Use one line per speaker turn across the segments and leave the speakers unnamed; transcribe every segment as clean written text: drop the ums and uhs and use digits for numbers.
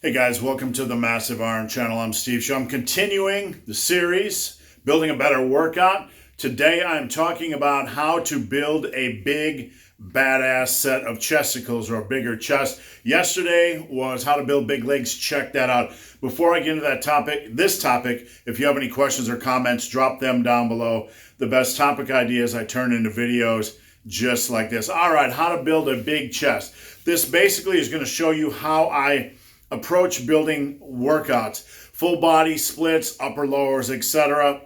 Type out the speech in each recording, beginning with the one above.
Hey guys, welcome to the Massive Iron Channel. I'm Steve Shaw. I'm continuing the series, Building a Better Workout. Today I'm talking about how to build a big, badass set of chesticles or a bigger chest. Yesterday was how to build big legs. Check that out. Before I get into that topic, if you have any questions or comments, drop them down below. The best topic ideas I turn into videos just like this. All right, how to build a big chest. This basically is going to show you how I approach building workouts, full body splits, upper lowers, etc.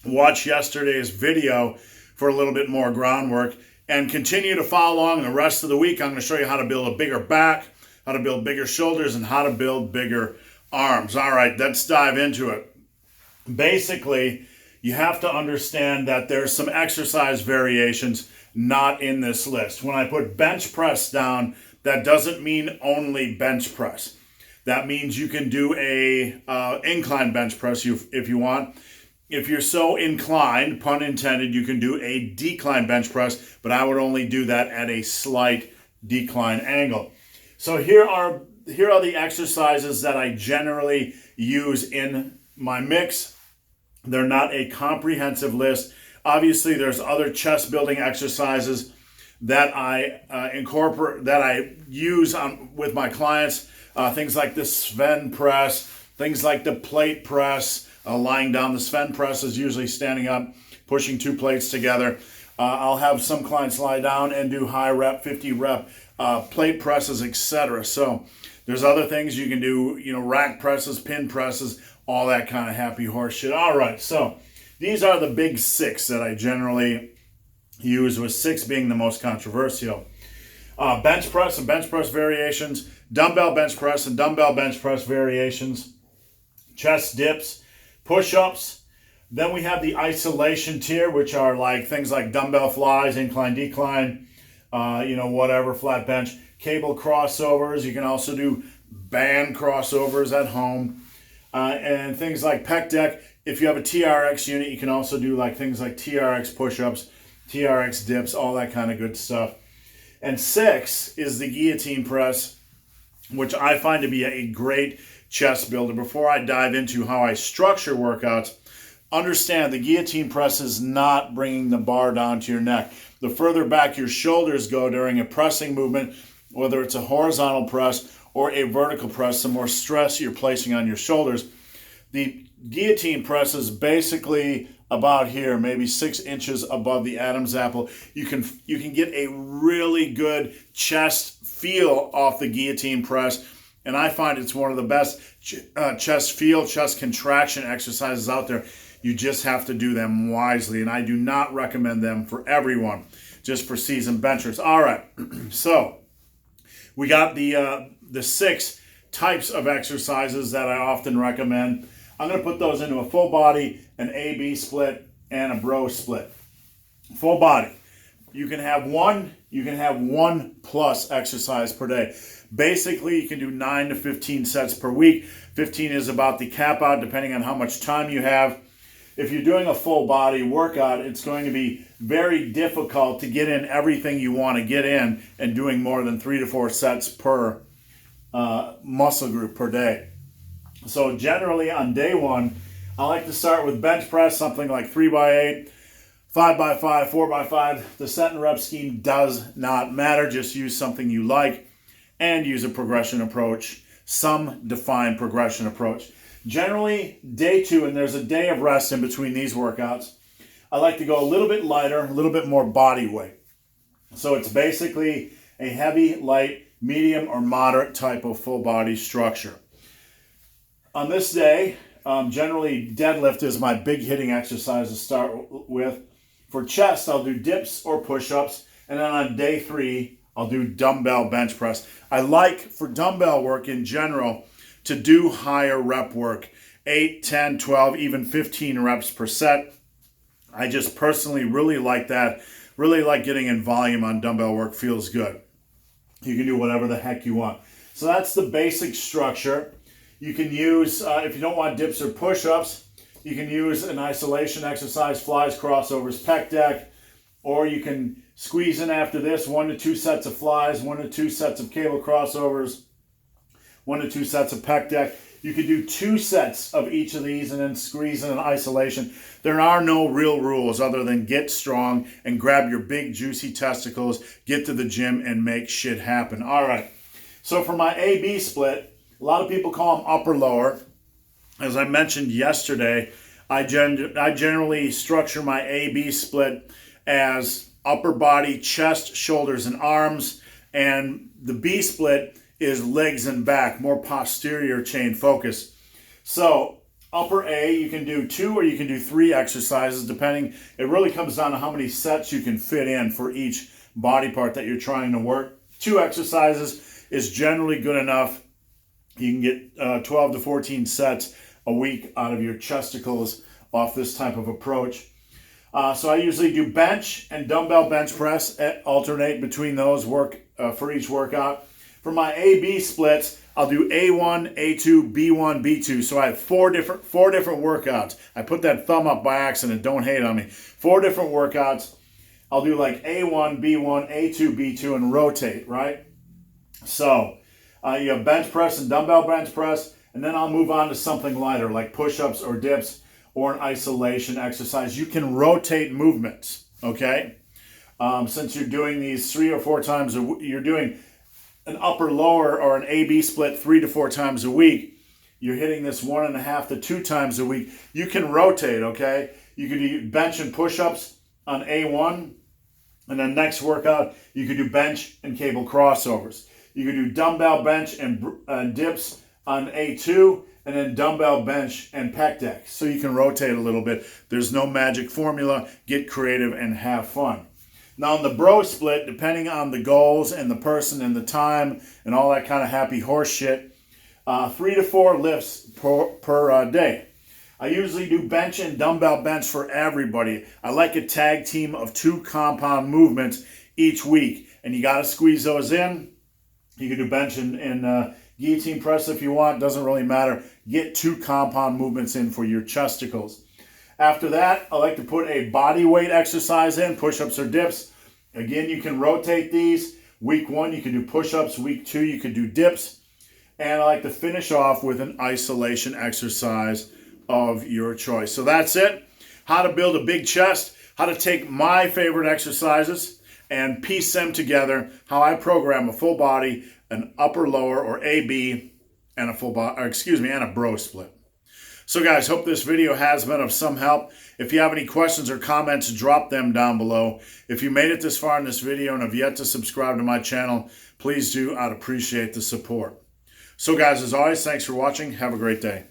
Watch yesterday's video for a little bit more groundwork and continue to follow along the rest of the week. I'm going to show you how to build a bigger back, how to build bigger shoulders, and how to build bigger arms. All right, let's dive into it. Basically, you have to understand that there's some exercise variations not in this list. When I put bench press down, that doesn't mean only bench press. That means you can do a incline bench press if you want. If you're so inclined, pun intended, you can do a decline bench press, but I would only do that at a slight decline angle. So here are the exercises that I generally use in my mix. They're not a comprehensive list. Obviously, there's other chest building exercises that I incorporate, that I use with my clients. Things like the Sven press, things like the plate press. Lying down, the Sven press is usually standing up, pushing two plates together. I'll have some clients lie down and do high rep, 50 rep plate presses, etc. So there's other things you can do, rack presses, pin presses, all that kind of happy horse shit. All right, so these are the big six that I generally use, with six being the most controversial. Bench press and bench press variations, dumbbell bench press and dumbbell bench press variations, chest dips, push-ups. Then we have the isolation tier, which are like things like dumbbell flies, incline, decline, whatever, flat bench, cable crossovers. You can also do band crossovers at home, and things like pec deck. If you have a TRX unit, you can also do things like TRX push-ups, TRX dips, all that kind of good stuff. And six is the guillotine press, which I find to be a great chest builder. Before I dive into how I structure workouts, understand the guillotine press is not bringing the bar down to your neck. The further back your shoulders go during a pressing movement, whether it's a horizontal press or a vertical press, the more stress you're placing on your shoulders. The guillotine press is basically about here, maybe 6 inches above the Adam's apple. You can get a really good chest feel off the guillotine press, and I find it's one of the best chest feel, chest contraction exercises out there. You just have to do them wisely, and I do not recommend them for everyone, just for seasoned benchers. All right, so we got the 6 types of exercises that I often recommend. I'm going to put those into a full body, an A-B split, and a bro split. Full body. You can have one plus exercise per day. Basically, you can do 9 to 15 sets per week. 15 is about the cap out, depending on how much time you have. If you're doing a full body workout, it's going to be very difficult to get in everything you want to get in, and doing more than 3 to 4 sets per muscle group per day. So generally on day one, I like to start with bench press, something like 3x8, 5x5, 4x5. The set and rep scheme does not matter. Just use something you like and use a progression approach, some defined progression approach. Generally, day 2, and there's a day of rest in between these workouts, I like to go a little bit lighter, a little bit more body weight. So it's basically a heavy, light, medium, or moderate type of full body structure. On this day, generally deadlift is my big hitting exercise to start with. For chest, I'll do dips or push-ups, and then on day 3, I'll do dumbbell bench press. I like, for dumbbell work in general, to do higher rep work, 8, 10, 12, even 15 reps per set. I just personally really like that. Really like getting in volume on dumbbell work. Feels good. You can do whatever the heck you want. So that's the basic structure. You can use, if you don't want dips or push-ups, you can use an isolation exercise, flies, crossovers, pec deck, or you can squeeze in after this 1 to 2 sets of flies, 1 to 2 sets of cable crossovers, 1 to 2 sets of pec deck. You could do 2 sets of each of these and then squeeze in an isolation. There are no real rules other than get strong and grab your big juicy testicles, get to the gym and make shit happen. All right. So for my A-B split, a lot of people call them upper lower. As I mentioned yesterday, I generally structure my A-B split as upper body, chest, shoulders, and arms. And the B split is legs and back, more posterior chain focus. So upper A, you can do 2 or you can do 3 exercises, depending. It really comes down to how many sets you can fit in for each body part that you're trying to work. 2 exercises is generally good enough. You can get 12 to 14 sets a week out of your chesticles off this type of approach. So I usually do bench and dumbbell bench press, alternate between those for each workout. For my A-B splits, I'll do A1, A2, B1, B2. So I have four different workouts. I put that thumb up by accident. Don't hate on me. 4 different workouts. I'll do like A1, B1, A2, B2, and rotate, right? So you have bench press and dumbbell bench press, and then I'll move on to something lighter like push-ups or dips or an isolation exercise. You can rotate movements, okay? Since you're doing these 3 or 4 times a week, you're doing an upper lower or an A-B split 3 to 4 times a week. You're hitting this 1.5 to 2 times a week. You can rotate, okay? You could do bench and push-ups on A1, and then next workout, you could do bench and cable crossovers. You could do dumbbell bench and dips on A2, and then dumbbell bench and pec deck. So you can rotate a little bit. There's no magic formula. Get creative and have fun. Now in the bro split, depending on the goals and the person and the time and all that kind of happy horse shit, 3 to 4 lifts per day. I usually do bench and dumbbell bench for everybody. I like a tag team of 2 compound movements each week. And you got to squeeze those in. You can do bench and guillotine press if you want. Doesn't really matter. Get 2 compound movements in for your chesticles. After that, I like to put a body weight exercise in, push-ups or dips. Again, you can rotate these. Week 1, you can do push-ups. Week 2, you can do dips. And I like to finish off with an isolation exercise of your choice. So that's it. How to build a big chest, how to take my favorite exercises and piece them together, how I program a full body, an upper lower or AB, and a full body, and a bro split. So guys, hope this video has been of some help. If you have any questions or comments, drop them down below. If you made it this far in this video and have yet to subscribe to my channel, please do. I'd appreciate the support. So guys, as always, thanks for watching. Have a great day.